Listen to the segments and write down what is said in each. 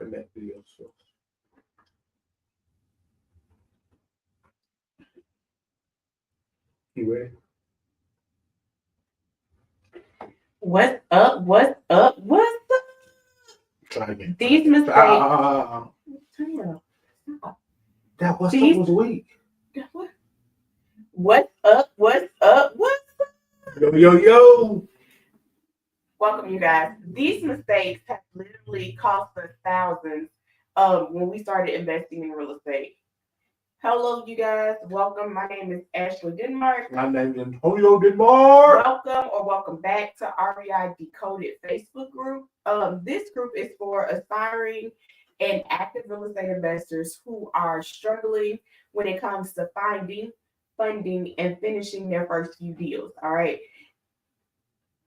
bring that video. So. You ready? What's up? What's up? What's up? Try again. These mistakes. That was weak. What's up? What's up? What's up? Yo. Welcome, you guys. These mistakes have literally cost us thousands when we started investing in real estate. Hello, you guys. Welcome. My name is Ashley Denmark. My name is Antonio Denmark. Welcome back to REI Decoded Facebook group. This group is for aspiring and active real estate investors who are struggling when it comes to finding, funding, and finishing their first few deals. All right.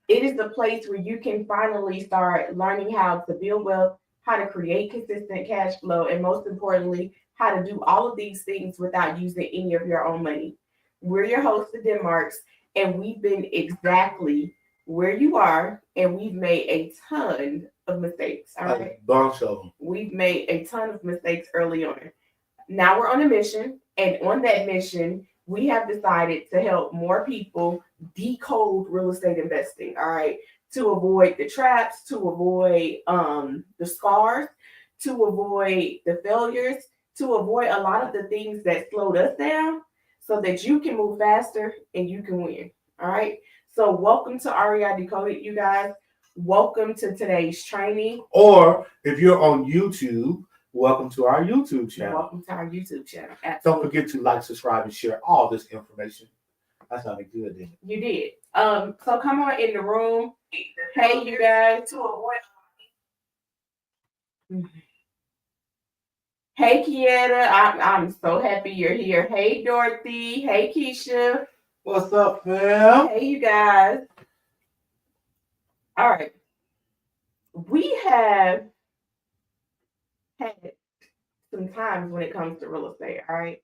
It is the place where you can finally start learning how to build wealth, how to create consistent cash flow, and most importantly, how to do all of these things without using any of your own money. We're your hosts, the Denmarks, and we've been exactly where you are, and we've made a ton of mistakes. All right. We've made a ton of mistakes early on. Now we're on a mission, and on that mission, we have decided to help more people decode real estate investing. All right. To avoid the traps, to avoid the scars, to avoid the failures, to avoid a lot of the things that slowed us down so that you can move faster and you can win. All right. So welcome to REI Decoded, you guys. Welcome to today's training. Or if you're on YouTube, welcome to our YouTube channel. Welcome to our YouTube channel. Absolutely. Don't forget to like, subscribe, and share all this information. That sounded good, didn't it? You did. So come on in the room. Hey, you guys. Hey, Kieta. I'm so happy you're here. Hey, Dorothy. Hey, Keisha. What's up, fam? Hey, you guys. All right. We have had some times when it comes to real estate. All right.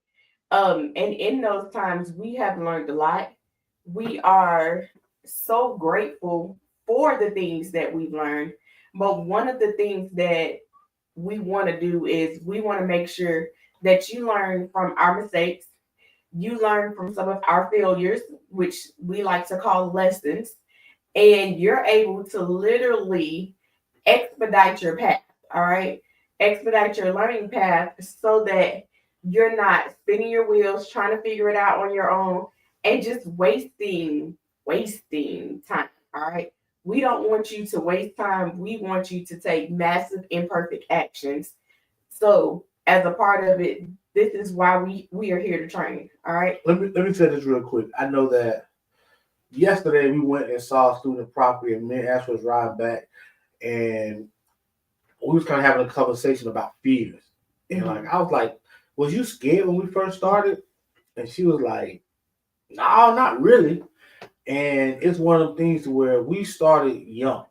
And in those times, we have learned a lot. We are so grateful for the things that we've learned. But one of the things that we want to do is we want to make sure that you learn from our mistakes. You learn from some of our failures, which we like to call lessons, and you're able to literally expedite your path. All right. Expedite your learning path so that you're not spinning your wheels trying to figure it out on your own and just wasting time. All right. We don't want you to waste time. We want you to take massive imperfect actions. So as a part of it, this is why we are here to train. All right. Let me say this real quick. I know that yesterday we went and saw student property, and me and Ash was riding back, and we was kind of having a conversation about fears. And like I was like, was you scared when we first started? And she was like, no, not really. And it's one of the things where we started young.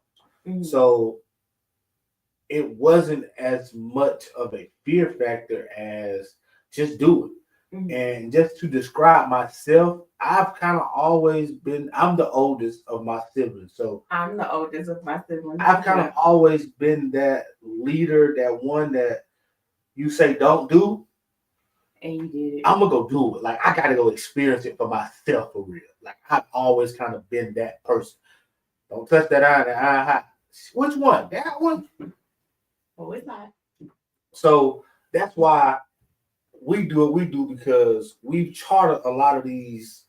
So it wasn't as much of a fear factor as just do it. And just to describe myself, I've kind of always been, I'm the oldest of my siblings. So I'm the oldest of my siblings. I've kind of always been that leader, that one that you say don't do. And you did it. I'm going to go do it. Like, I got to go experience it for myself for real. Like, I've always kind of been that person. Don't touch that eye. Which one? That one? Oh, it's not. So that's why we do what we do, because we've charted a lot of these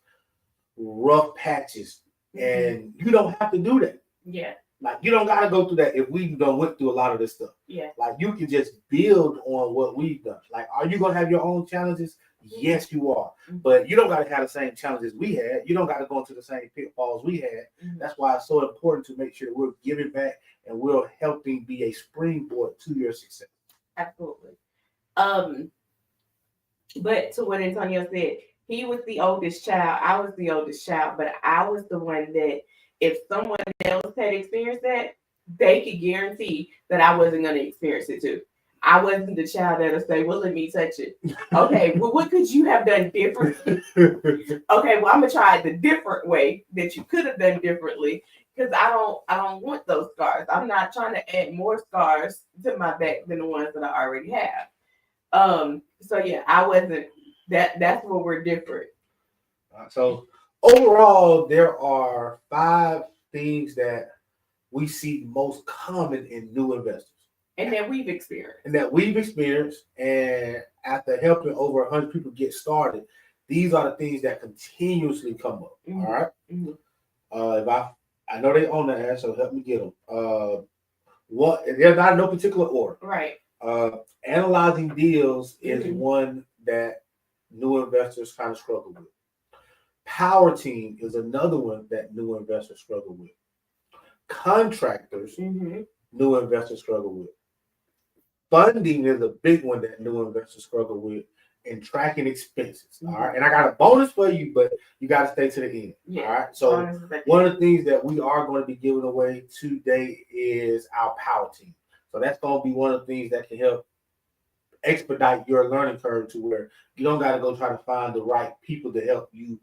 rough patches, and you don't have to do that. Yeah. Like, you don't got to go through that if we done went through a lot of this stuff. Yeah. Like, you can just build on what we've done. Like, are you going to have your own challenges? Yes, you are. But you don't got to have the same challenges we had. You don't got to go into the same pitfalls we had. That's why it's so important to make sure we're giving back and we're helping be a springboard to your success. Absolutely. But to what Antonio said, he was the oldest child. I was the oldest child, but I was the one that if someone else had experienced that, they could guarantee that I wasn't going to experience it too. I wasn't the child that'll say, well, let me touch it. Okay, well, what could you have done differently? Okay, well, I'm going to try it the different way that you could have done differently, because I don't want those scars. I'm not trying to add more scars to my back than the ones that I already have. So yeah, I wasn't that's where we're different. So overall, there are 5 things that we see most common in new investors. And that we've experienced. And after helping over 100 people get started, these are the things that continuously come up. Mm-hmm. All right. Mm-hmm. If I know they own the ass, so help me get them. What they're not in no particular order. Right. Analyzing deals is one that new investors kind of struggle with. Power team is another one that new investors struggle with. Contractors, new investors struggle with. Funding is a big one that new investors struggle with, and tracking expenses. All right. And I got a bonus for you, but you got to stay to the end. Yeah. All right. So one of the things that we are going to be giving away today is our power team. So that's going to be one of the things that can help expedite your learning curve to where you don't got to go try to find the right people to help you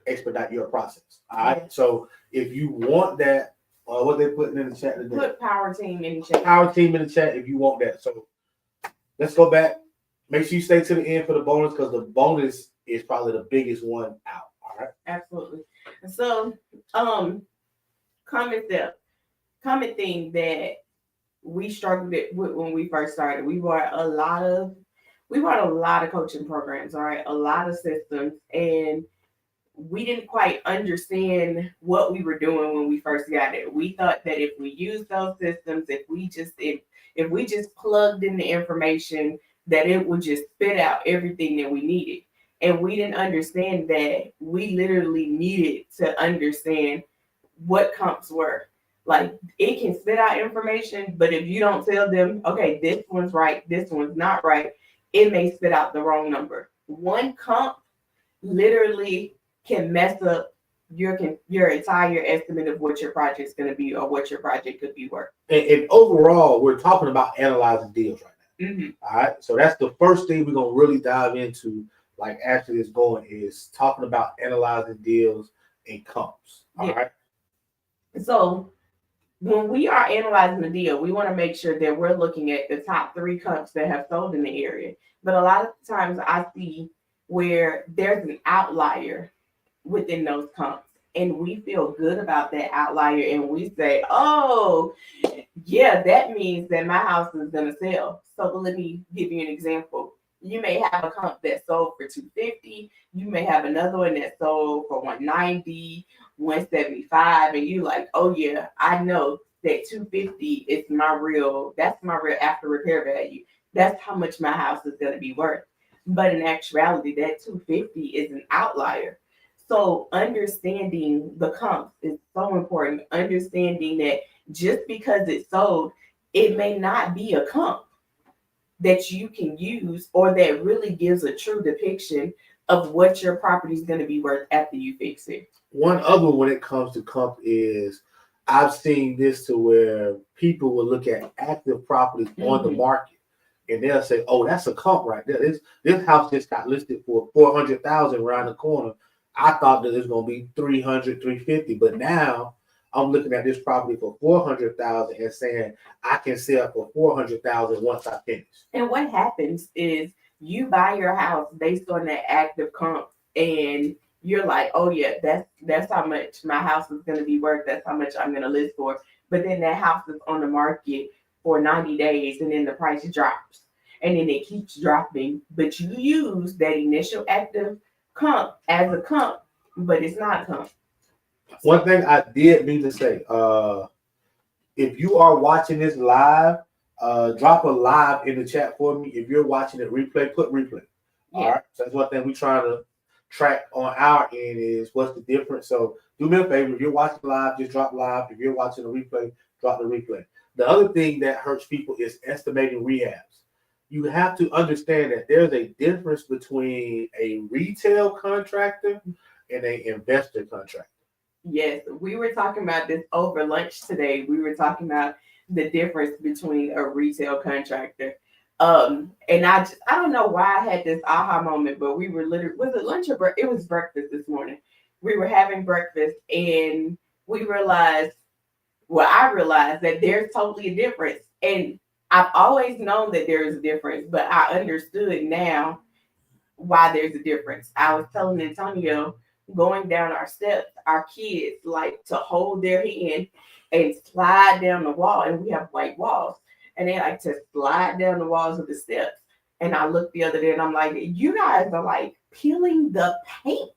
expedite your process. All right. Yeah. So if you want that, what they're putting in the chat today. Put power team in the chat. Power team in the chat if you want that. So let's go back. Make sure you stay to the end for the bonus because the bonus is probably the biggest one out. All right. Absolutely. So, common thing that we struggled with when we first started. We bought a lot of coaching programs. All right, a lot of systems, and we didn't quite understand what we were doing when we first got it. We thought that if we used those systems, if we just plugged in the information, that it would just spit out everything that we needed. And we didn't understand that we literally needed to understand what comps were. Like, it can spit out information, but if you don't tell them, okay, this one's right, this one's not right, it may spit out the wrong number. One comp literally can mess up your entire estimate of what your project's going to be or what your project could be worth. And overall, we're talking about analyzing deals right now. All right. So that's the first thing we're going to really dive into, like after this going, is talking about analyzing deals and comps. All right. So when we are analyzing the deal, we want to make sure that we're looking at the top 3 comps that have sold in the area. But a lot of times I see where there's an outlier within those comps, and we feel good about that outlier, and we say, oh yeah, that means that my house is going to sell. So let me give you an example. You may have a comp that sold for $250. You may have another one that sold for $190, $175, and you like, oh yeah, I know that $250 is that's my real after repair value. That's how much my house is going to be worth. But in actuality, that $250 is an outlier. So understanding the comps is so important. Understanding that just because it sold, it may not be a comp that you can use or that really gives a true depiction of what your property is going to be worth after you fix it. One other when it comes to comp is I've seen this to where people will look at active properties on the market and they'll say, oh, that's a comp right there. This house just got listed for $400,000 around the corner. I thought that it was going to be $300, $350, but now I'm looking at this property for $400,000 and saying I can sell for $400,000 once I finish. And what happens is you buy your house based on that active comp, and you're like, oh yeah, that's how much my house is going to be worth. That's how much I'm going to list for. But then that house is on the market for 90 days, and then the price drops, and then it keeps dropping. But you use that initial active comp as a comp, but it's not a comp. One thing I did mean to say, if you are watching this live, drop a live in the chat for me. If you're watching it replay, put replay. Yeah. All right. So that's one thing we're trying to track on our end is what's the difference. So do me a favor. If you're watching live, just drop live. If you're watching the replay, drop the replay. The other thing that hurts people is estimating rehabs. You have to understand that there's a difference between a retail contractor and an investor contractor. Yes, we were talking about this over lunch today. We were talking about the difference between a retail contractor. And I don't know why I had this aha moment, but we were literally, was it lunch or breakfast? It was breakfast this morning. We were having breakfast and we realized, well, I realized that there's totally a difference. And I've always known that there is a difference, but I understood now why there's a difference. I was telling Antonio, going down our steps, our kids like to hold their hand and slide down the wall, and we have white walls, and they like to slide down the walls of the steps. And I looked the other day and I'm like, you guys are like peeling the paint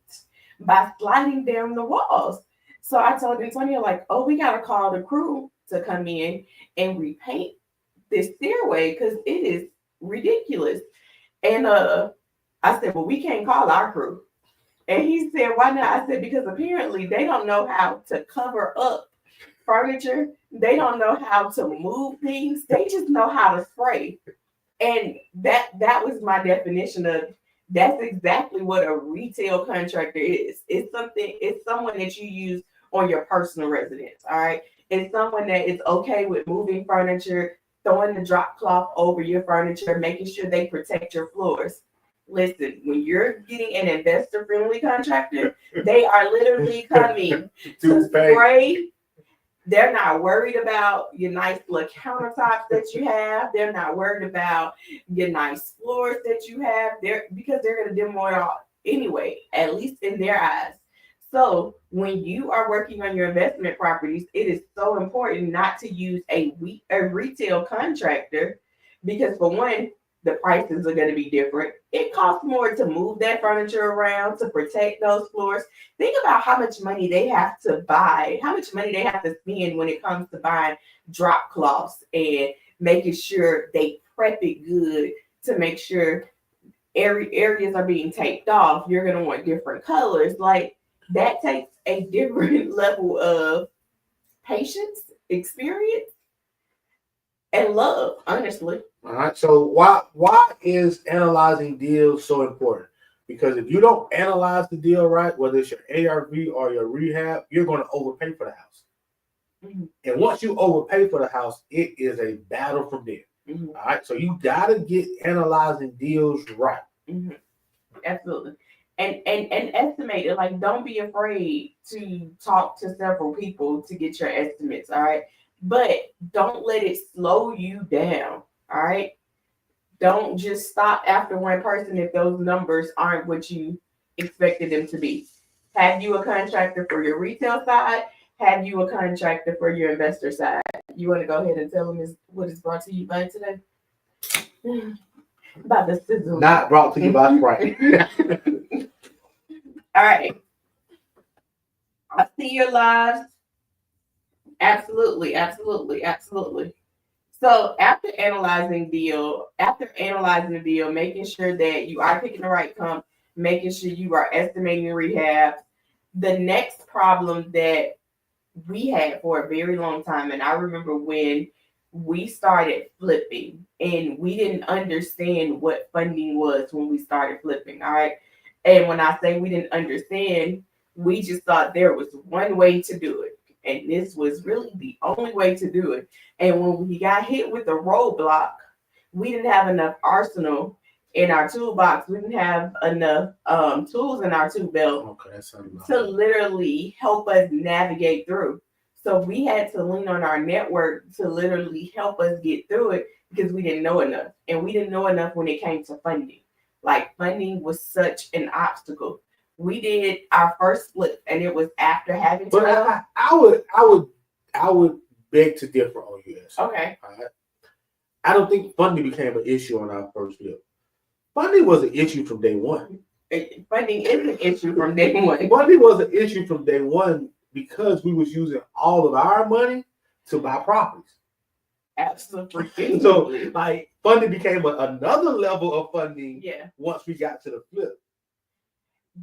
by sliding down the walls. So I told Antonio, like, oh, we gotta call the crew to come in and repaint this stairway because it is ridiculous. And I said, well, we can't call our crew. And he said, why not? I said, because apparently they don't know how to cover up furniture. They don't know how to move things. They just know how to spray. And that was my definition of that's exactly what a retail contractor is. It's someone that you use on your personal residence. All right. It's someone that is okay with moving furniture, throwing the drop cloth over your furniture, making sure they protect your floors. Listen, when you're getting an investor friendly contractor, they are literally coming to spray. They're not worried about your nice little countertops that you have. They're not worried about your nice floors that you have. Because they're going to demo it all anyway, at least in their eyes. So when you are working on your investment properties, it is so important not to use a retail contractor because, for one, the prices are going to be different. It costs more to move that furniture around to protect those floors. Think about how much money they have to buy, how much money they have to spend when it comes to buying drop cloths and making sure they prep it good to make sure areas are being taped off. You're going to want different colors. Like, that takes a different level of patience, experience, and love, honestly. All right. So why is analyzing deals so important? Because if you don't analyze the deal right, whether it's your ARV or your rehab, you're going to overpay for the house. Mm-hmm. And once you overpay for the house, it is a battle from there. Mm-hmm. All right. So you got to get analyzing deals right. Mm-hmm. Absolutely. And estimate it. Like, don't be afraid to talk to several people to get your estimates. All right. But don't let it slow you down. All right. Don't just stop after one person if those numbers aren't what you expected them to be. Have you a contractor for your retail side? Have you a contractor for your investor side? You want to go ahead and tell them what is brought to you by today? By the sizzle. Not brought to you by Sprite. All right. I see your lives. Absolutely. So after analyzing the deal, making sure that you are picking the right comp, making sure you are estimating rehab, the next problem that we had for a very long time, and I remember when we started flipping and we didn't understand what funding was when we started flipping, all right? And when I say we didn't understand, we just thought there was one way to do it. And this was really the only way to do it. And when we got hit with a roadblock, we didn't have enough arsenal in our toolbox. We didn't have enough tools in our tool belt to literally help us navigate through. So we had to lean on our network to literally help us get through it because we didn't know enough. And we didn't know enough when it came to funding. Like, funding was such an obstacle. We did our first flip, and it was after having. But I would beg to differ on you. Okay. All right? I don't think funding became an issue on our first flip. Funding was an issue from day one. Funding is an issue from day one. Funding was an issue from day one because we was using all of our money to buy properties. Absolutely. So, like, funding became another level of funding. Once we got to the flip.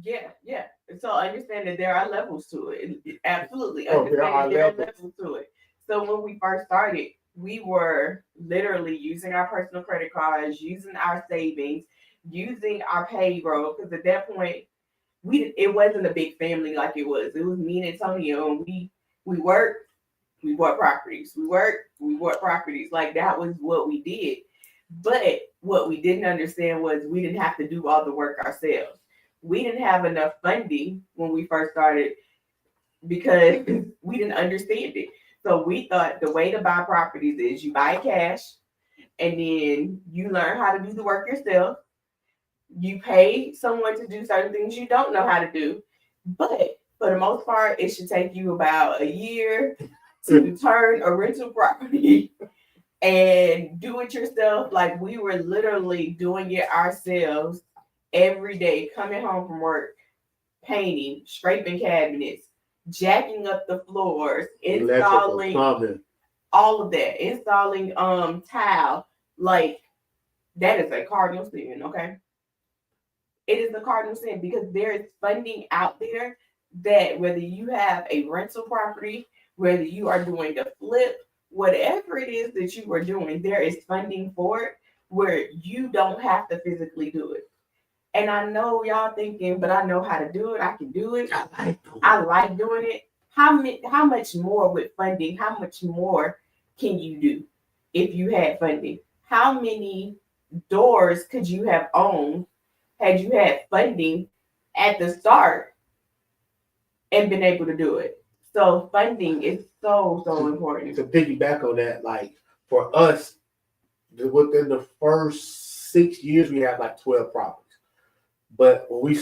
Yeah. So understand that there are levels to it. Absolutely. There are levels to it. So when we first started, we were literally using our personal credit cards, using our savings, using our payroll. Because at that point, it wasn't a big family like it was. It was me and Antonio, and we worked, we bought properties. We worked, we bought properties. Like, that was what we did. But what we didn't understand was we didn't have to do all the work ourselves. We didn't have enough funding when we first started. because we didn't understand it. So we thought the way to buy properties is you buy cash and then you learn how to do the work yourself. You pay someone to do certain things you don't know how to do. But for the most part, it should take you about a year to turn a rental property and do it yourself. Like we were literally doing it ourselves every day, coming home from work, painting, scraping cabinets, jacking up the floors, installing all of that, installing tile. Like that is a cardinal sin, okay? It is a cardinal sin because there is funding out there that whether you have a rental property, whether you are doing a flip, whatever it is that you are doing, there is funding for it where you don't have to physically do it. And I know y'all thinking, but I know how to do it. I can do it. I like doing it. How much more with funding? How much more can you do if you had funding? How many doors could you have owned had you had funding at the start and been able to do it? So funding is so important. To piggyback on that, like for us, within the first 6 years, we had like 12 properties. But when we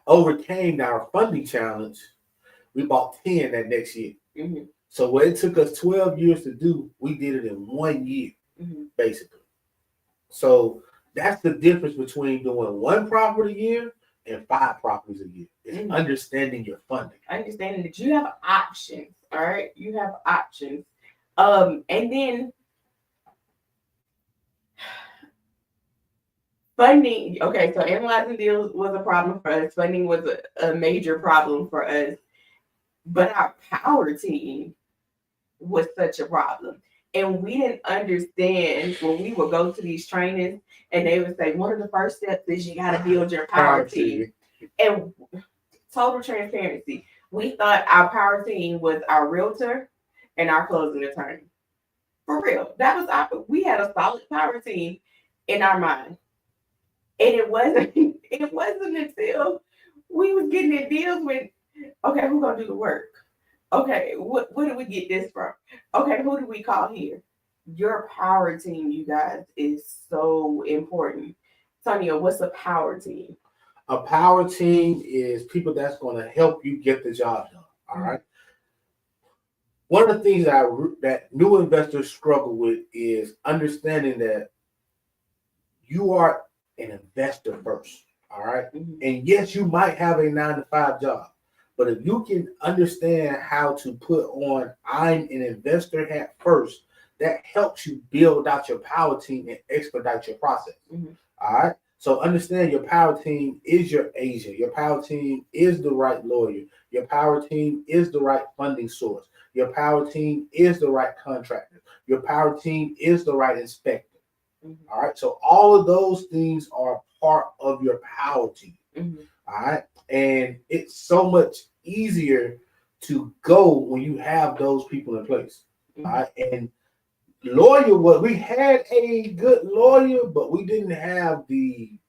overcame our funding challenge, we bought 10 that next year. Mm-hmm. So what it took us 12 years to do, we did it in 1 year, basically. So that's the difference between doing one property a year and 5 properties a year. It's understanding your funding. Understanding that you have options, all right? You have options. And then funding, okay, so analyzing deals was a problem for us. Funding was a major problem for us. But our power team was such a problem. And we didn't understand when we would go to these trainings and they would say, one of the first steps is you got to build your power team. And total transparency, we thought our power team was our realtor and our closing attorney. For real. That was we had a solid power team in our mind. And it wasn't until we was getting in deals with, okay, who's gonna do the work? Okay, where do we get this from? Okay, who do we call here? Your power team, you guys, is so important. Tonya, what's a power team? A power team is people that's going to help you get the job done. All right. One of the things that new investors struggle with is understanding that you are an investor first. All right. And yes, you might have a 9-to-5 job. But if you can understand how to put on I'm an investor hat first, that helps you build out your power team and expedite your process. All right. So understand your power team is your agent. Your power team is the right lawyer. Your power team is the right funding source. Your power team is the right contractor. Your power team is the right inspector. All right. So all of those things are part of your power team. All right. And it's so much easier to go when you have those people in place. All right. And we had a good lawyer, but we didn't have the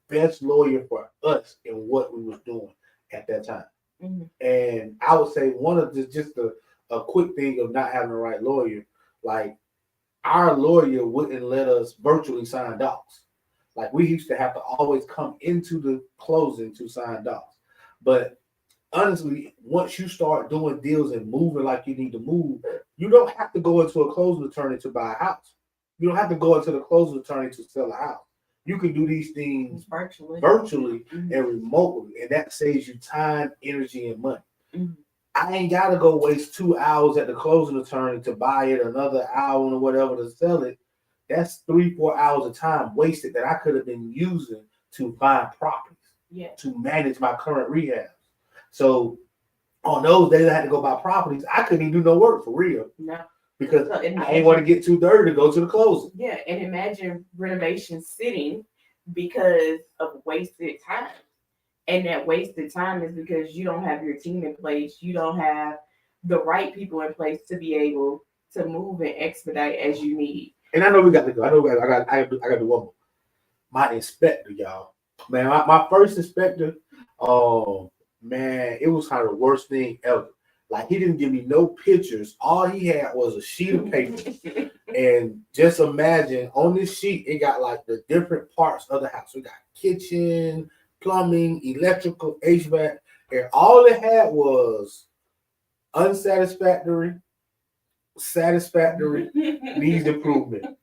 best lawyer for us in what we was doing at that time. And I would say one of just a quick thing of not having the right lawyer, like our lawyer wouldn't let us virtually sign docs. Like we used to have to always come into the closing to sign docs. But honestly, once you start doing deals and moving like you need to move, you don't have to go into a closing attorney to buy a house. You don't have to go into the closing attorney to sell a house. You can do these things virtually and remotely, and that saves you time, energy, and money. I ain't got to go waste 2 hours at the closing attorney to buy it, another hour or whatever to sell it. That's 3-4 hours of time wasted that I could have been using to find properties, to manage my current rehabs. So on those days I had to go buy properties, I couldn't even do no work for real. No. Because I ain't want to get too dirty to go to the closing. Yeah, and imagine renovation sitting because of wasted time. And that wasted time is because you don't have your team in place. You don't have the right people in place to be able to move and expedite as you need. And I know we got to go. I got to do one more. My inspector, y'all. Man, my first inspector, man, it was kind of the worst thing ever. Like, he didn't give me no pictures. All he had was a sheet of paper. And just imagine on this sheet, it got like the different parts of the house. We got kitchen, plumbing, electrical, HVAC, and all it had was unsatisfactory, satisfactory, needs improvement.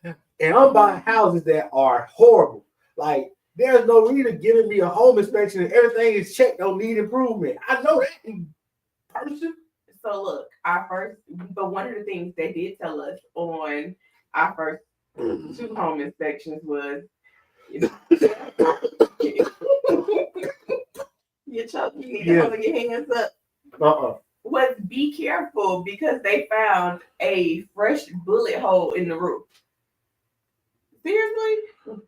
And I'm buying houses that are horrible. Like, there's no reason giving me a home inspection and everything is checked on need improvement. I know that in person. So look, but one of the things they did tell us on our first 2 home inspections was, you're choking, you need to hold your hands up. Was be careful because they found a fresh bullet hole in the roof. Seriously?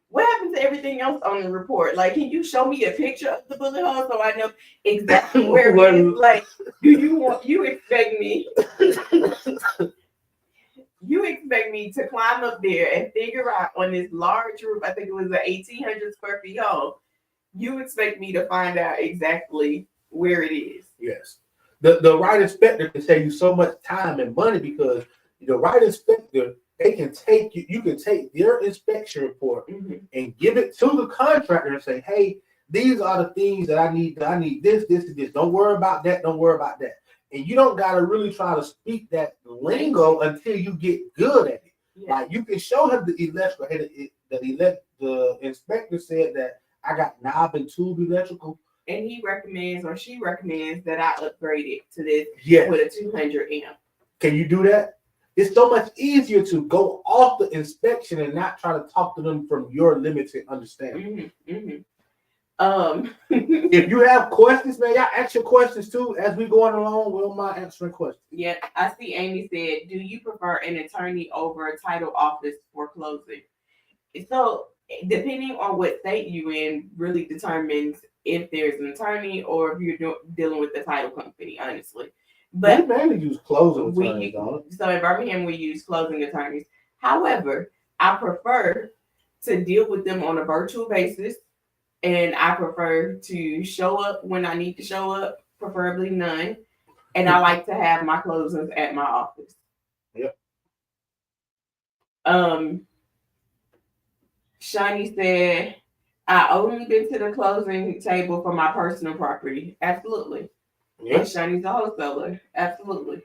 What happened to everything else on the report? Like, can you show me a picture of the bullet hole so I know exactly where it is? Like, you expect me to climb up there and figure out on this large roof, I think it was an 1,800 square feet home, you expect me to find out exactly where it is? Yes. The right inspector can save you so much time and money because the right inspector, they can take you can take their inspection report and give it to the contractor and say, hey, these are the things that I need. I need this, this, and this. Don't worry about that. Don't worry about that. And you don't got to really try to speak that lingo until you get good at it. Yeah. Like, you can show him the electrical. Hey, the inspector said that I got knob and tube electrical. And he recommends, or she recommends, that I upgrade it to this with a 200 amp. Can you do that? It's so much easier to go off the inspection and not try to talk to them from your limited understanding. If you have questions, man, y'all ask your questions too as we going along. We'll mind answering questions. Yeah, I see Amy said, do you prefer an attorney over a title office for closing? So depending on what state you in really determines if there's an attorney or if you're dealing with the title company, honestly. But we mainly use closing attorneys, so in Birmingham, we use closing attorneys. However, I prefer to deal with them on a virtual basis, and I prefer to show up when I need to show up, preferably none. And I like to have my closings at my office. Yep. Shani said, I only been to the closing table for my personal property. Absolutely. Yep. And Shani's a wholesaler. Absolutely.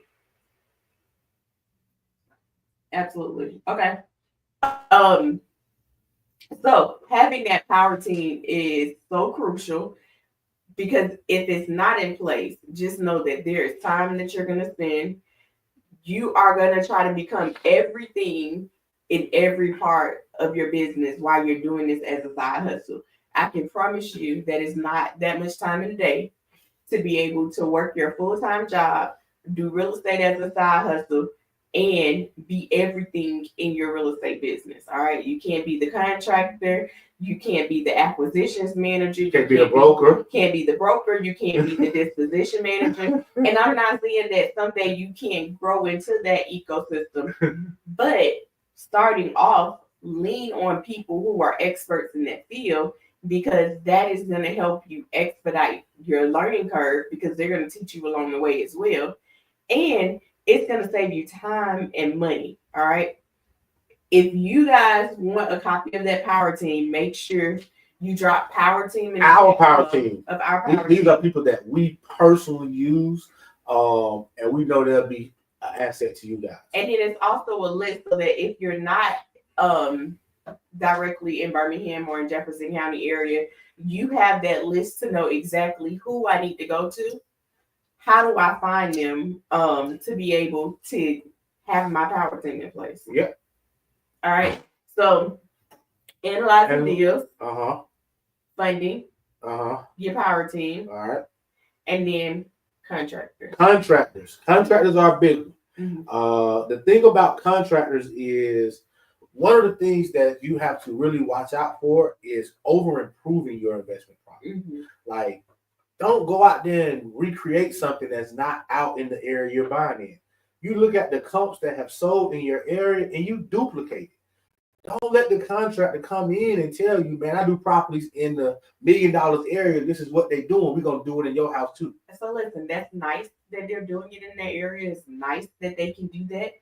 Absolutely. Okay. So having that power team is so crucial because if it's not in place, just know that there is time that you're going to spend. You are going to try to become everything in every part of your business while you're doing this as a side hustle. I can promise you that it's not that much time in the day to be able to work your full-time job, do real estate as a side hustle, and be everything in your real estate business. All right. You can't be the contractor. You can't be the acquisitions manager. You can't be the broker. Can't be the broker. You can't be the disposition manager. And I'm not saying that someday you can't grow into that ecosystem. But starting off, lean on people who are experts in that field, because that is going to help you expedite your learning curve because they're going to teach you along the way as well. And it's going to save you time and money. All right. If you guys want a copy of that power team, make sure you drop power team in our power team. Of our power These team. are people that we personally use, and we know they'll be an asset to you guys. And then it's also a list so that if you're not directly in Birmingham or in Jefferson County area, you have that list to know exactly who I need to go to. How do I find them to be able to have my power team in place? Yep. All right. So analyzing deals, funding, your power team, all right, and then contractors. Contractors are big. The thing about contractors is one of the things that you have to really watch out for is over improving your investment property. Like, don't go out there and recreate something that's not out in the area you're buying in. You look at the comps that have sold in your area and you duplicate it. Don't let the contractor come in and tell you, man, I do properties in the $1 million area. This is what they doing. We're gonna do it in your house too. So listen, that's nice that they're doing it in that area. It's nice that they can do that.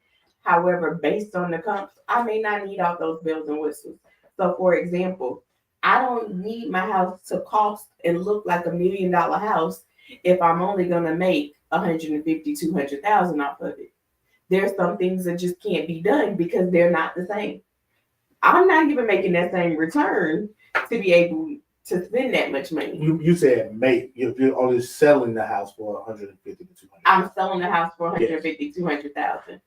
However, based on the comps, I may not need all those bells and whistles. So for example, I don't need my house to cost and look like $1 million house if I'm only gonna make 150, 200,000 off of it. There's some things that just can't be done because they're not the same. I'm not even making that same return to be able to spend that much money. You said make if you're only selling the house for 150 to 200. I'm selling the house for 150, 200,000.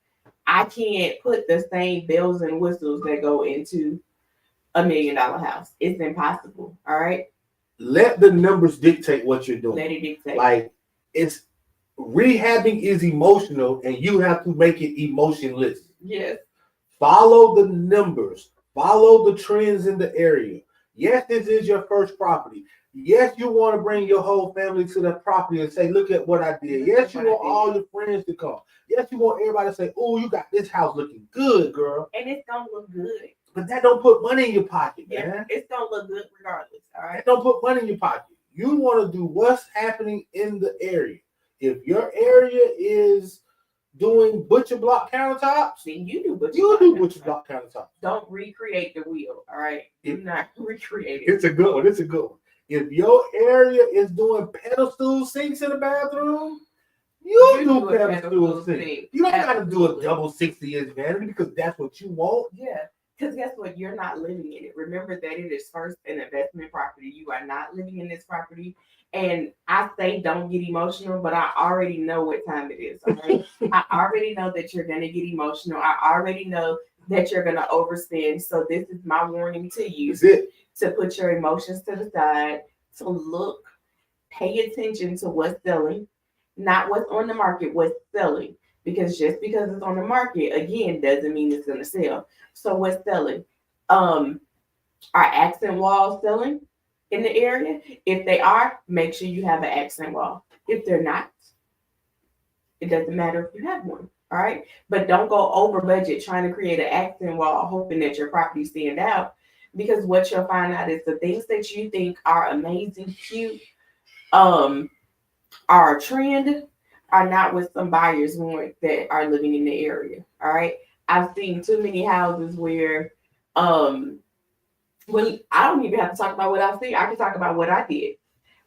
I can't put the same bells and whistles that go into $1 million house. It's impossible. All right. Let the numbers dictate what you're doing. Let it dictate. Like it's rehabbing is emotional, and you have to make it emotionless. Yes. Follow the numbers. Follow the trends in the area. Yes, this is your first property. Yes, you want to bring your whole family to the property and say, look at what I did. Yes, you want all your friends to come. Yes, you want everybody to say, oh, you got this house looking good, girl. And it's going to look good. But that don't put money in your pocket, Yeah, man. it's going to look good regardless, all right? That don't put money in your pocket. You want to do what's happening in the area. If your area is doing butcher block countertops, then you do butcher block countertops. Don't recreate the wheel, all right? Do not recreate it. It's a good one. It's a good one. If your area is doing pedestal sinks in the bathroom, you do pedestal sinks. You don't got to do a double 60-inch vanity because that's what you want. Yeah, because guess what? You're not living in it. Remember that it is first an investment property. You are not living in this property. And I say don't get emotional, but I already know what time it is. All right? I already know that you're going to get emotional. I already know that you're going to overspend. So this is my warning to you. To put your emotions to the side, to look, pay attention to what's selling, not what's on the market, what's selling. Because just because it's on the market, again, doesn't mean it's going to sell. So what's selling? Are accent walls selling in the area? If they are, make sure you have an accent wall. If they're not, it doesn't matter if you have one. All right. But don't go over budget trying to create an accent wall, hoping that your property stand out. Because what you'll find out is the things that you think are amazing, cute, are a trend, are not what some buyers want that are living in the area. All right. I've seen too many houses where when I don't even have to talk about what I've seen. I can talk about what I did.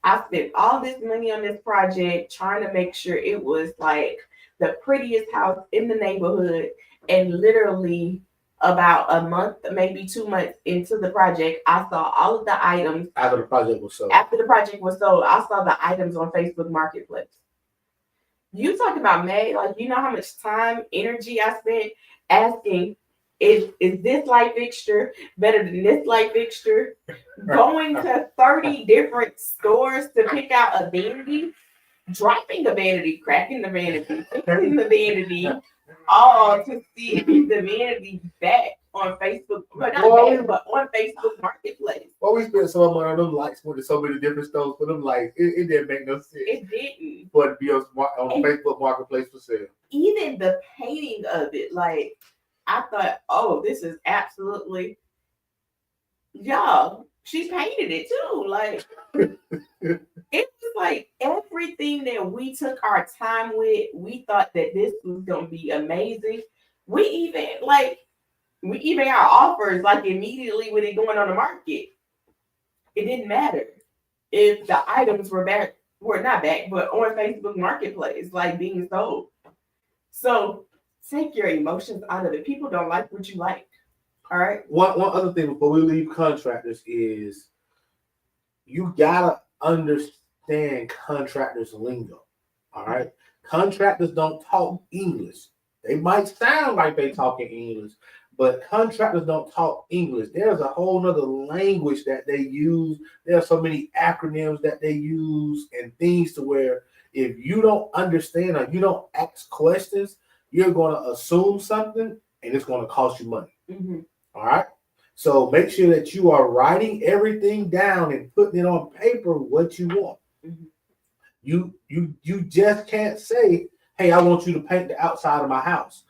I spent all this money on this project trying to make sure it was like the prettiest house in the neighborhood, and literally about a month, maybe 2 months into the project, I saw all of the items. After the project was sold, I saw the items on Facebook Marketplace. You talk about May, like you know how much time, energy I spent asking, is this light fixture better than this light fixture? Going to 30 different stores to pick out a vanity, dropping the vanity, cracking the vanity, fixing the vanity, all to see the vanity back on Facebook, but on Facebook Marketplace. Well, we spent so much money on them lights, went to so many different stores for them lights. It didn't make no sense. It didn't. But to be on Facebook Marketplace for sale. Even the painting of it, like I thought, oh, this is absolutely, y'all. She painted it too. Like it was like everything that we took our time with. We thought that this was gonna be amazing. We even got offers like immediately when it going on the market. It didn't matter if the items were not back, but on Facebook Marketplace, like being sold. So take your emotions out of it. People don't like what you like. All right. One other thing before we leave contractors is you gotta understand contractors' lingo. All right. Contractors don't talk English. They might sound like they talk in English, but contractors don't talk English. There's a whole nother language that they use. There are so many acronyms that they use and things to where if you don't understand or you don't ask questions, you're going to assume something and it's going to cost you money. Mm-hmm. All right. So make sure that you are writing everything down and putting it on paper what you want. Mm-hmm. You just can't say, hey, I want you to paint the outside of my house.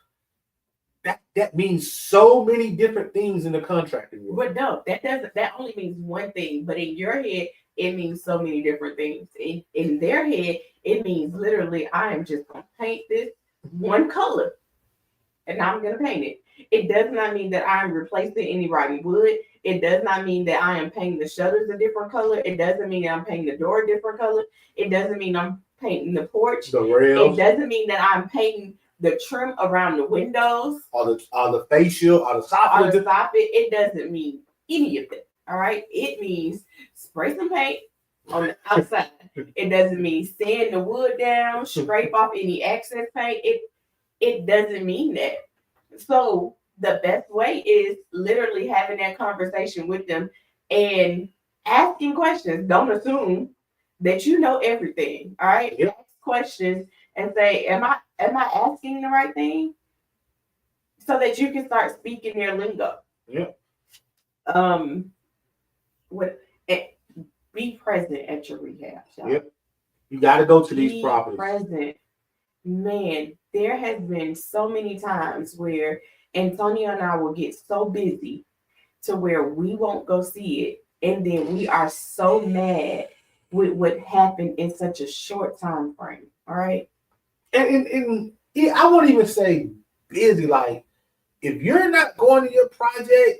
that means so many different things in the contracting world. But no, that only means one thing. But in your head, it means so many different things. In their head, it means literally, I am just gonna paint this one color and I'm gonna paint it. It does not mean that I'm replacing any rotting wood. It does not mean that I am painting the shutters a different color. It doesn't mean that I'm painting the door a different color. It doesn't mean I'm painting the porch. The rails. It doesn't mean that I'm painting the trim around the windows. Or the facial, or the soffit. It doesn't mean any of that. All right. It means spray some paint on the outside. It doesn't mean sand the wood down, scrape off any excess paint. It doesn't mean that. So the best way is literally having that conversation with them and asking questions. Don't assume that you know everything. All right. Yep. Ask questions and say, am I asking the right thing? So that you can start speaking their lingo. Yeah. Be present at your rehab. Yep. You got to go to these properties. Present. Man, there has been so many times where Antonio and I will get so busy to where we won't go see it. And then we are so mad with what happened in such a short time frame. All right. And yeah, I won't even say busy. Like, if you're not going to your project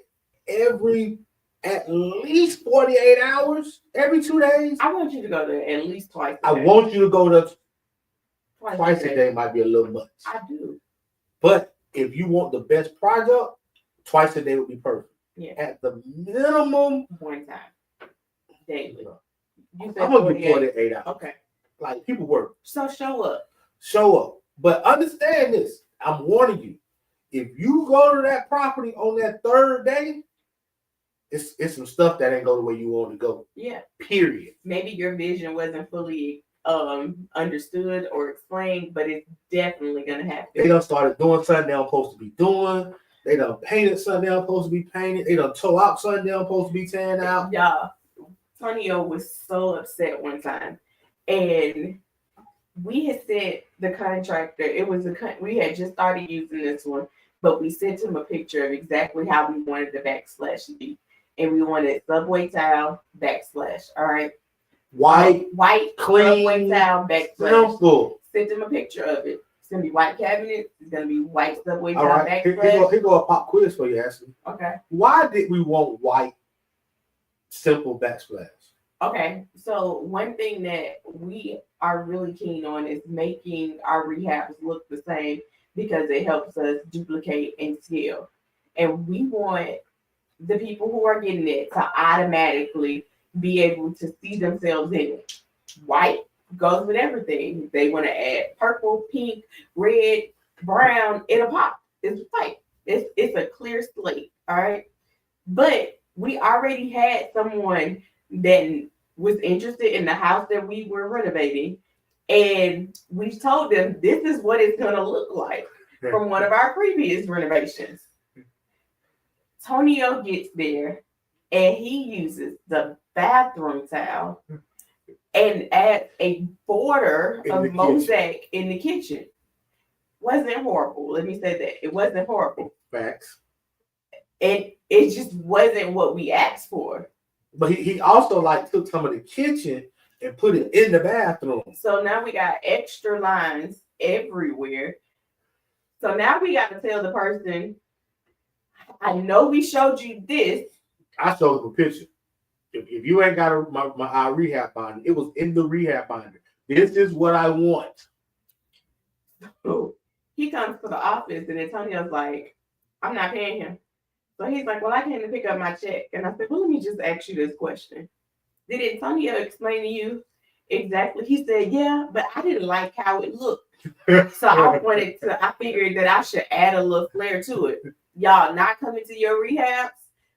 at least 48 hours, every 2 days. I want you to go there at least twice. I want you to go to twice a day. Might be a little much. I do. But if you want the best product, twice a day would be perfect. Yeah. At the minimum, one time daily. I'm gonna be 48 hours. Okay. Like, people work. So show up. Show up. But understand this. I'm warning you. If you go to that property on that third day, it's some stuff that ain't go the way you want to go. Yeah. Period. Maybe your vision wasn't fully understood or explained, but it's definitely gonna happen. They done started doing something they're supposed to be doing. They done painted something they're supposed to be painted. They done tore out something they're supposed to be tearing out. Yeah. Tonio was so upset one time, and we had sent the contractor. We had just started using this one, but we sent him a picture of exactly how we wanted the backsplash to be, and we wanted subway tile backsplash. All right, white clean subway tile backsplash. Simple. Sent him a picture of it. It's gonna be white cabinets. It's gonna be white subway tile All right, backsplash. here go a pop quiz for you, Ashley. Okay. Why did we want white simple backsplash? Okay, so one thing that we are really keen on is making our rehabs look the same because it helps us duplicate and scale. And we want the people who are getting it to automatically be able to see themselves in it. White goes with everything. If they want to add purple, pink, red, brown, it'll pop. It's white. It's a clear slate, all right? But we already had someone that was interested in the house that we were renovating, and we told them this is what it's going to look like from one of our previous renovations. Tonio gets there and he uses the bathroom towel and adds a border of mosaic in the kitchen. Wasn't horrible. Let me say that. It wasn't horrible. Facts. And it just wasn't what we asked for. But he also took some of the kitchen and put it in the bathroom. So now we got extra lines everywhere. So now we got to tell the person, I know we showed you this. I showed them a picture. If you ain't got our rehab binder, it was in the rehab binder. This is what I want. So he comes to the office and Antonio's like, I'm not paying him. So he's like, well, I came to pick up my check. And I said, well, let me just ask you this question. Did Antonio explain to you exactly? He said, yeah, but I didn't like how it looked. So I figured that I should add a little flair to it. Y'all not coming to your rehabs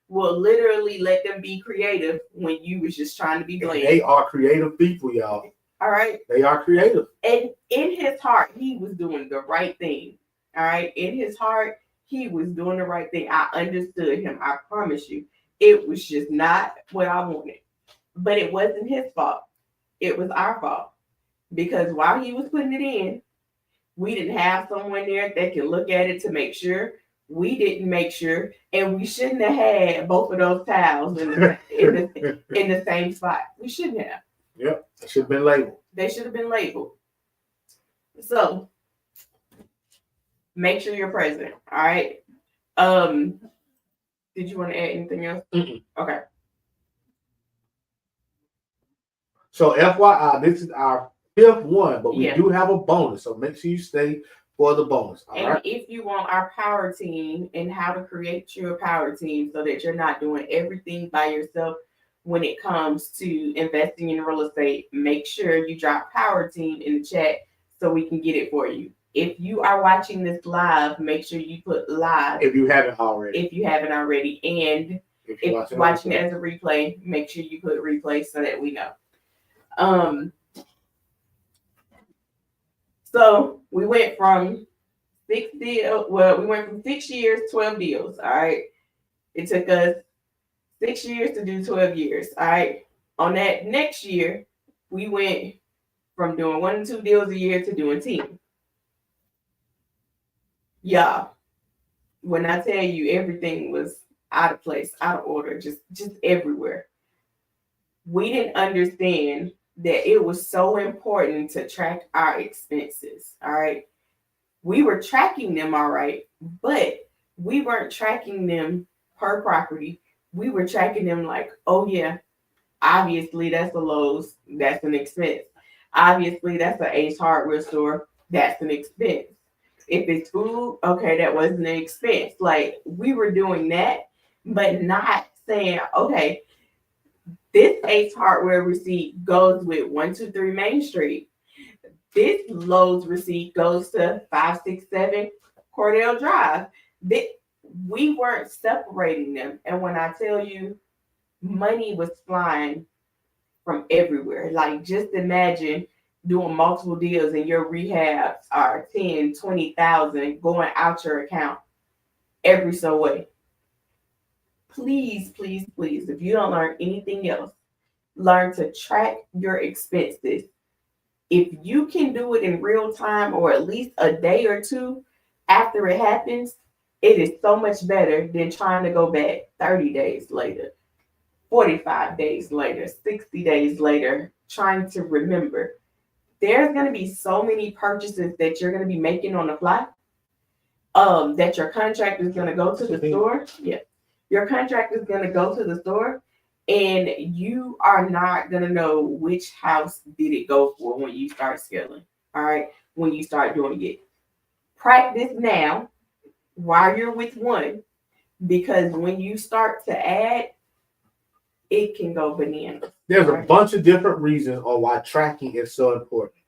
will literally let them be creative when you was just trying to be bland. They are creative people, y'all. All right. They are creative. And in his heart, he was doing the right thing. All right. In his heart, he was doing the right thing. I understood him. I promise you. It was just not what I wanted. But it wasn't his fault. It was our fault. Because while he was putting it in, we didn't have someone there that could look at it to make sure we didn't make sure, and we shouldn't have had both of those towels in the same spot. We shouldn't have. Yep, it should have been labeled. They should have been labeled. So make sure you're present. All right. Did you want to add anything else? Mm-mm. Okay. So FYI, this is our 5th one, but we Yeah. do have a bonus. So make sure you stay for the bonus. All And right. if you want our power team and how to create your power team so that you're not doing everything by yourself when it comes to investing in real estate, make sure you drop power team in the chat so we can get it for you. If you are watching this live, make sure you put live If you haven't already. if you haven't already. And if you're watching it as a replay, make sure you put replay so that we know. So we went from 6 deals. Well, we went from 6 years, 12 deals. All right. It took us 6 years to do 12 years. All right. On that next year, we went from doing 1 and 2 deals a year to doing 10. Y'all, when I tell you everything was out of place, out of order, just everywhere. We didn't understand that it was so important to track our expenses. All right. We were tracking them all right, but we weren't tracking them per property. We were tracking them like, oh yeah, obviously that's a Lowe's, that's an expense. Obviously that's an Ace Hardware store, that's an expense. If it's food, okay, that wasn't an expense. Like we were doing that, but not saying, okay, this Ace Hardware receipt goes with 123 Main Street. This Lowe's receipt goes to 567 Cordell Drive. We weren't separating them. And when I tell you money was flying from everywhere, like just imagine doing multiple deals and your rehabs are 10, 20,000 going out your account every so way. Please, please, please, if you don't learn anything else, learn to track your expenses. If you can do it in real time or at least a day or two after it happens, it is so much better than trying to go back 30 days later, 45 days later, 60 days later, trying to remember. There's going to be so many purchases that you're going to be making on the fly, that your contract is going to go to the store. Yeah. Your contract is going to go to the store and you are not going to know which house did it go for when you start scaling. All right. When you start doing it. Practice now while you're with one, because when you start to add, it can go bananas. There's a bunch of different reasons on why tracking is so important.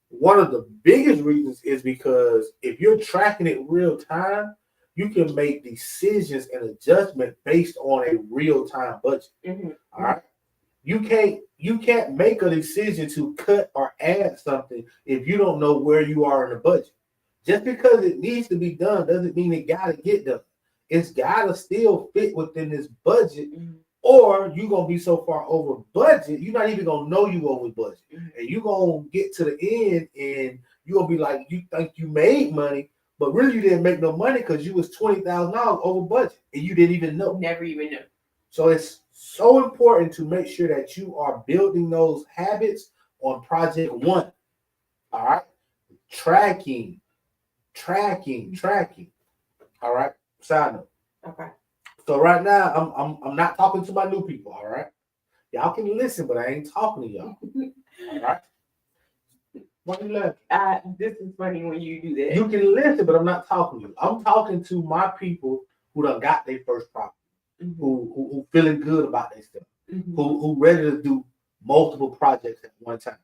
One of the biggest reasons is because if you're tracking it real time, you can make decisions and adjustment based on a real time budget. Mm-hmm. All right. You can't make a decision to cut or add something if you don't know where you are in the budget. Just because it needs to be done doesn't mean it gotta get done. It's gotta still fit within this budget, or you're gonna be so far over budget, you're not even gonna know you over budget. And you're gonna get to the end and you're gonna be like, you think you made money, but really you didn't make no money because you was $20,000 over budget and you didn't even know. Never even knew. So it's so important to make sure that you are building those habits on project one. All right. Tracking. All right. Side note. Okay. So right now I'm not talking to my new people. All right. Y'all can listen, but I ain't talking to y'all. All right. Why you laughing? This is funny when you do that. You can listen, but I'm not talking to you. I'm talking to my people who done got their first property, who feeling good about their stuff, who ready to do multiple projects at one time.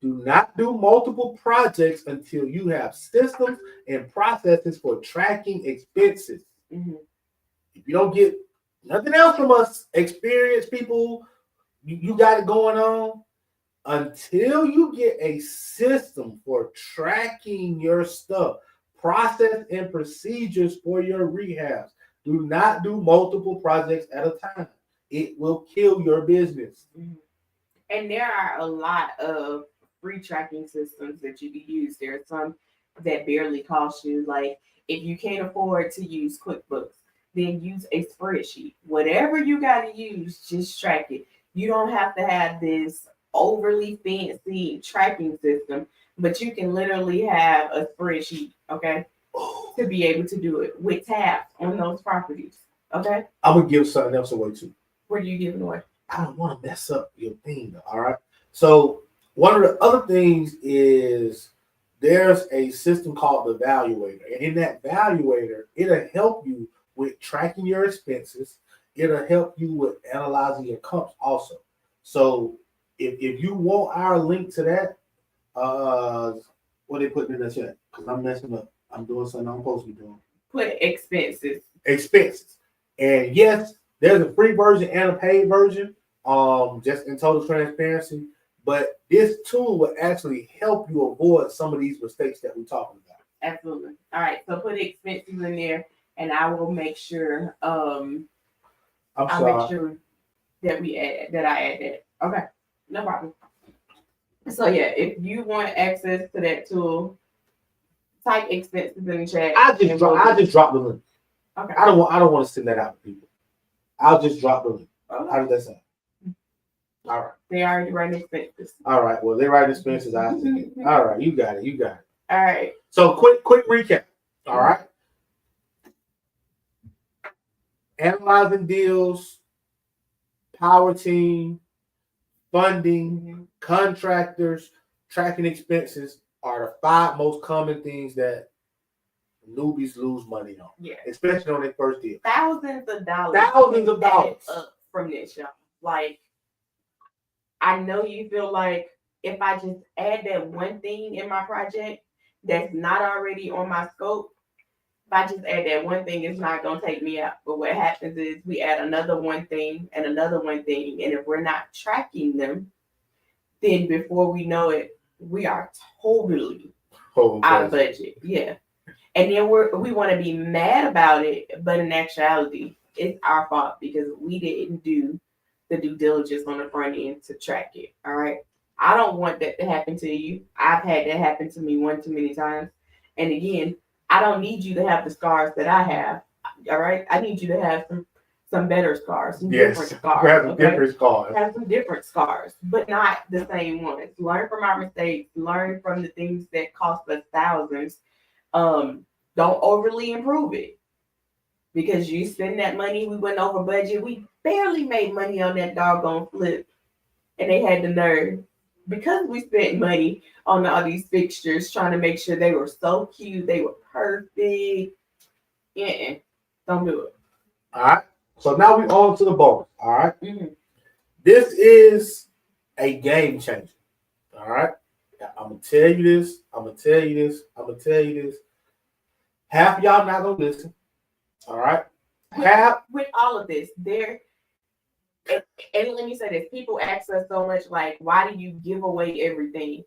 Do not do multiple projects until you have systems and processes for tracking expenses. If you don't get nothing else from us, experienced people, you got it going on. Until you get a system for tracking your stuff, process and procedures for your rehabs, do not do multiple projects at a time. It will kill your business. And there are a lot of free tracking systems that you can use. There are some that barely cost you. Like if you can't afford to use QuickBooks, then use a spreadsheet. Whatever you got to use, just track it. You don't have to have this overly fancy tracking system, but you can literally have a spreadsheet, okay, to be able to do it with tabs on those properties. Okay. I'm gonna give something else away too. What are you giving away? I don't want to mess up your thing, though, all right? So one of the other things is there's a system called the Valuator. And in that Valuator, it'll help you with tracking your expenses. It'll help you with analyzing your comps also. So if you want our link to that, what they put in the chat? Because I'm messing up. I'm doing something I'm supposed to be doing. Put expenses. Expenses. And yes, there's a free version and a paid version. Just in total transparency, but this tool will actually help you avoid some of these mistakes that we're talking about. Absolutely. All right, so put expenses in there, and I will make sure. I'll make sure that I add that. Okay, no problem. So yeah, if you want access to that tool, type expenses in the chat. I just drop the link. Okay. I don't want to send that out to people. I'll just drop the link. Okay. How does that sound? All right. They already writing expenses. All right. Well, they write expenses. I see. All right. You got it. All right. So quick recap. All right. Analyzing deals, power team, funding, contractors, tracking expenses are the 5 most common things that newbies lose money on. Yeah. Especially on their first deal. Thousands of dollars. Up from this, y'all. Like, I know you feel like if I just add that one thing in my project that's not already on my scope, if I just add that one thing, it's not going to take me out. But what happens is we add another one thing and another one thing. And if we're not tracking them, then before we know it, we are totally out of budget. Yeah. And then we want to be mad about it. But in actuality, it's our fault because we didn't do the due diligence on the front end to track it. All right. I don't want that to happen to you. I've had that happen to me one too many times. And again, I don't need you to have the scars that I have. All right. I need you to have some better scars, some different scars. Have some different scars, but not the same ones. Learn from our mistakes, learn from the things that cost us thousands. Don't overly improve it. Because you spend that money, we went over budget. We barely made money on that doggone flip. And they had the nerve. Because we spent money on all these fixtures, trying to make sure they were so cute, they were perfect. Yeah, don't do it. All right. So now we're on to the bonus. All right. Mm-hmm. This is a game changer. All right. I'm going to tell you this. Half of y'all not going to listen. All right. With all of this, and let me say this, people ask us so much like, why do you give away everything?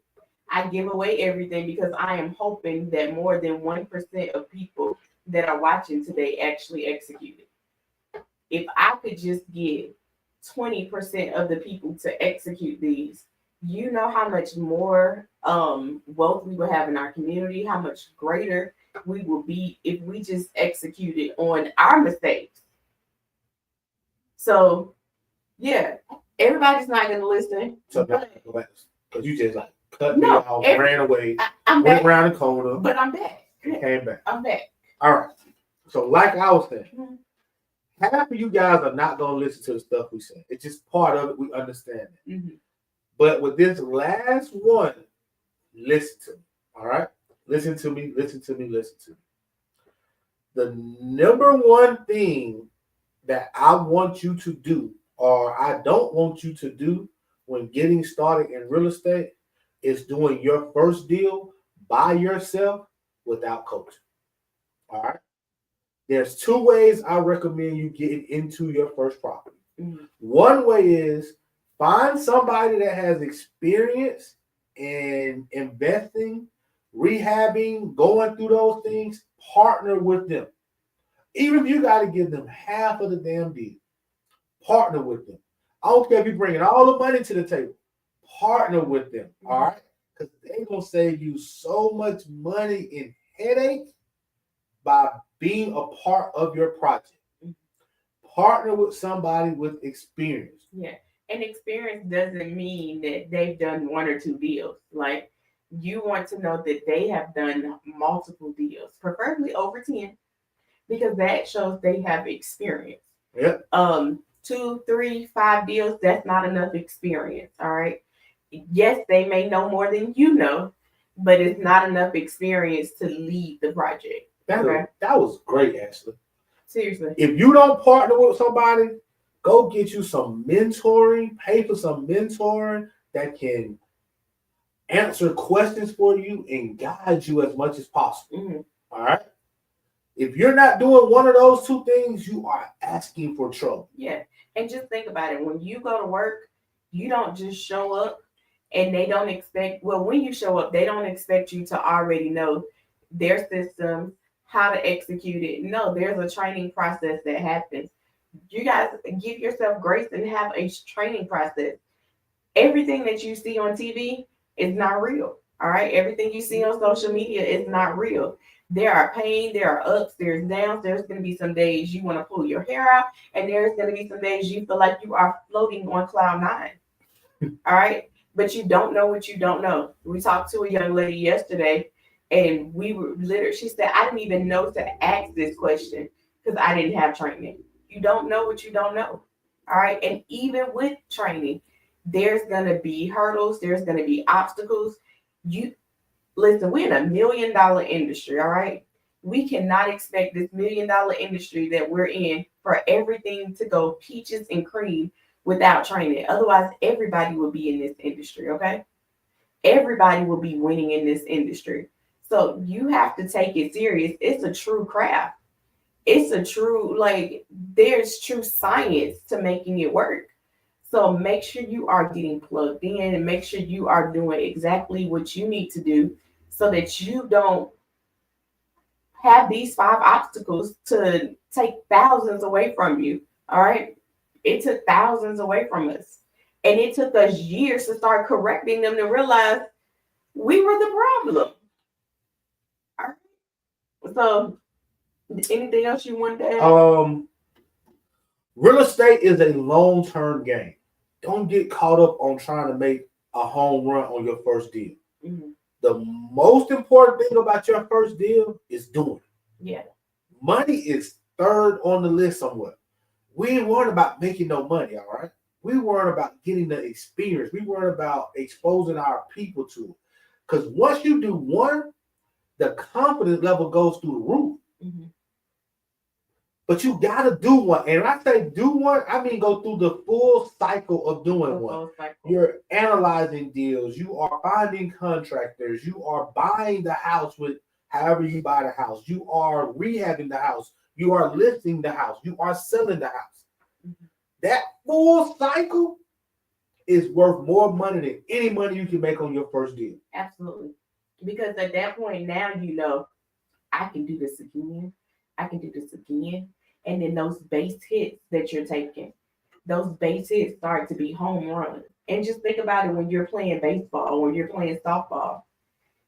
I give away everything because I am hoping that more than 1% of people that are watching today actually execute it. If I could just get 20% of the people to execute these, you know how much more wealth we will have in our community, how much greater we will be if we just executed on our mistakes. So, yeah, everybody's not going to listen. So, because you just like cut me off, ran away, went back, around the corner. But I'm back. Came back. I'm back. All right. So, like I was saying, half of you guys are not going to listen to the stuff we say. It's just part of it. We understand it. Mm-hmm. But with this last one, listen to me. All right? Listen to me. The number one thing that I want you to do, or I don't want you to do when getting started in real estate, is doing your first deal by yourself without coaching. All right? There's 2 ways I recommend you getting into your first property. Mm-hmm. One way is find somebody that has experience in investing, rehabbing, going through those things. Partner with them. Even if you got to give them half of the damn deal, partner with them. I don't care if you're bringing all the money to the table. Partner with them, all right? because they're gonna save you so much money in headache by being a part of your project. Partner with somebody with experience. Yeah. And experience doesn't mean that they've done one or two deals. Like you want to know that they have done multiple deals, preferably over 10, because that shows they have experience. Yep. 2, 3, 5 deals, that's not enough experience. All right. Yes, they may know more than you know, but it's not enough experience to lead the project. That was great, Ashley. Seriously. If you don't partner with somebody, go get you some mentoring, pay for some mentoring that can answer questions for you and guide you as much as possible. Mm-hmm. All right. If you're not doing one of those two things, you are asking for trouble. Yeah. And just think about it. When you go to work, you don't just show up and they don't expect, well, when you show up, they don't expect you to already know their system, how to execute it. No, there's a training process that happens. You guys give yourself grace and have a training process. Everything that you see on TV is not real. All right. Everything you see on social media is not real. There are pain, there are ups, there's downs. There's going to be some days you want to pull your hair out, and there's going to be some days you feel like you are floating on cloud 9. All right. But you don't know what you don't know. We talked to a young lady yesterday, and we were literally, she said, I didn't even know to ask this question because I didn't have training. You don't know what you don't know. All right. And even with training, there's going to be hurdles, there's going to be obstacles. You listen, we're in $1 million industry. All right. We cannot expect this $1 million industry that we're in for everything to go peaches and cream without training. Otherwise, everybody will be in this industry. Okay. Everybody will be winning in this industry. So you have to take it serious. It's a true craft. It's a true, like, there's true science to making it work. So make sure you are getting plugged in and make sure you are doing exactly what you need to do so that you don't have these 5 obstacles to take thousands away from you. All right. It took thousands away from us. And it took us years to start correcting them to realize we were the problem. All right. So anything else you want to add? Real estate is a long-term game. Don't get caught up on trying to make a home run on your first deal. Mm-hmm. The most important thing about your first deal is doing it. Yeah. Money is third on the list somewhere. We ain't worried about making no money, all right? We worried about getting the experience. We worried about exposing our people to it. Because once you do one, the confidence level goes through the roof. Mm-hmm. But you got to do one. And when I say do one, I mean go through the full cycle of doing one. You're analyzing deals. You are finding contractors. You are buying the house with however you buy the house. You are rehabbing the house. You are listing the house. You are selling the house. Mm-hmm. That full cycle is worth more money than any money you can make on your first deal. Absolutely. Because at that point, now you know, I can do this again. I can do this again. And then those base hits that you're taking, those base hits start to be home runs. And just think about it when you're playing baseball or you're playing softball.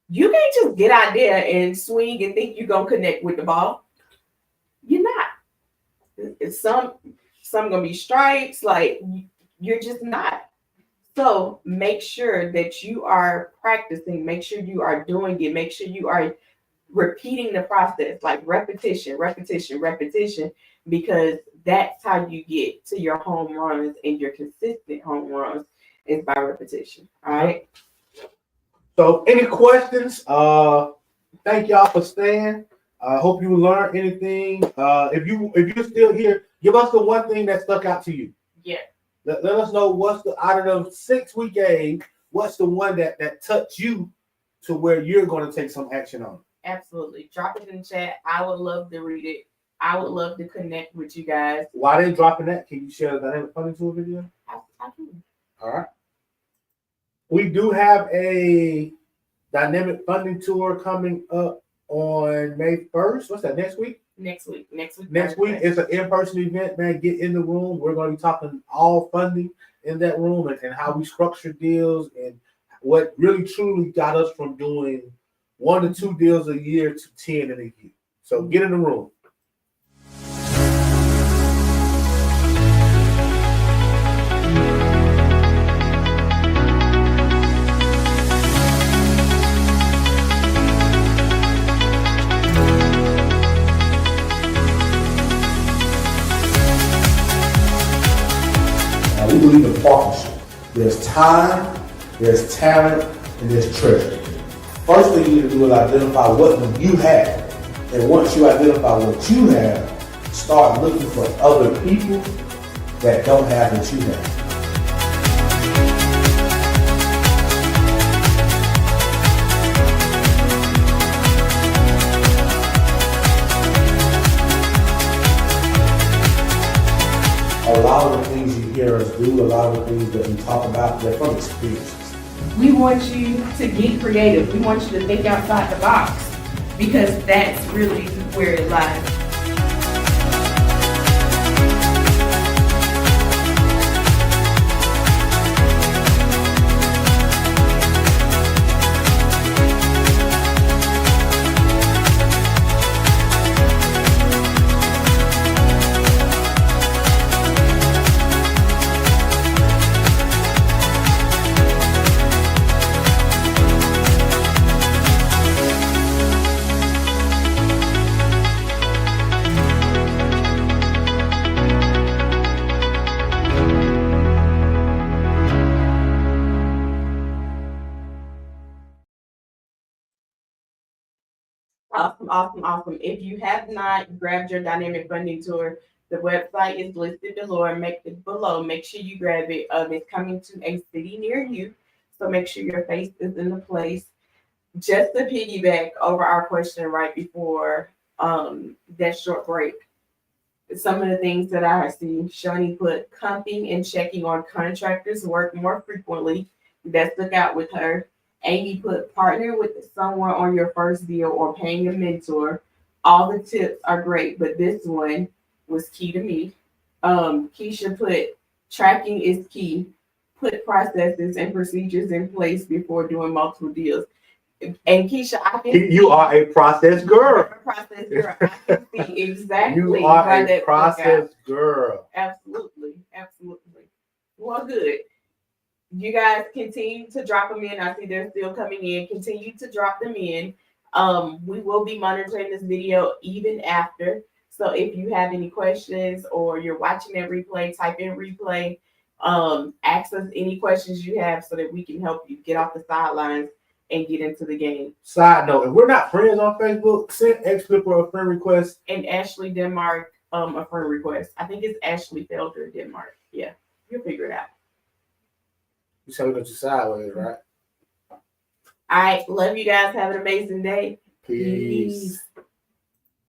You can't just get out there and swing and think you're going to connect with the ball. You're not. It's some going to be strikes. Like, you're just not. So make sure that you are practicing. Make sure you are doing it. Make sure you are repeating the process, like repetition, because that's how you get to your home runs, and your consistent home runs is by repetition. All right. So any questions? Thank y'all for staying. I hope you learned anything. If you're still here, give us the one thing that stuck out to you. Yeah. Let us know what's the out of the 6 we gave, what's the one that touched you to where you're going to take some action on. Absolutely. Drop it in the chat. I would love to read it. I would love to connect with you guys. While they're dropping that, can you share the Dynamic Funding Tour video? I can. All right. We do have a Dynamic Funding Tour coming up on May 1st. What's that, next week? Next week. Next week. It's an in-person event, man. Get in the room. We're going to be talking all funding in that room and how we structure deals and what really truly got us from doing 1 to 2 deals a year to 10 in a year. So get in the room. We believe in partnership. There's time, there's talent, and there's treasure. First thing you need to do is identify what you have. And once you identify what you have, start looking for other people that don't have what you have. A lot of the things you hear us do, a lot of the things that we talk about, they're from experiences. We want you to get creative. We want you to think outside the box because that's really where it lies. Awesome. If you have not grabbed your dynamic funding tour, the website is listed below. Make sure you grab it. It's coming to a city near you, so make sure your face is in the place. Just to piggyback over our question right before that short break, some of the things that I see, Shani put comping and checking on contractors work more frequently. That stuck out with her. Amy put partner with someone on your first deal or paying a mentor. All the tips are great, but this one was key to me. Keisha put tracking is key. Put processes and procedures in place before doing multiple deals. And Keisha, you are a process girl. I can see exactly. You are a process girl. Absolutely. Well, good. You guys continue to drop them in. I see they're still coming in. Continue to drop them in. We will be monitoring this video even after. So if you have any questions or you're watching that replay, type in replay. Ask us any questions you have so that we can help you get off the sidelines and get into the game. Side note, if we're not friends on Facebook, send XFlipper a friend request. And Ashley Denmark a friend request. I think it's Ashley Felder Denmark. Yeah, you'll figure it out. You said we go to sideways, right? All right. Love you guys. Have an amazing day. Peace.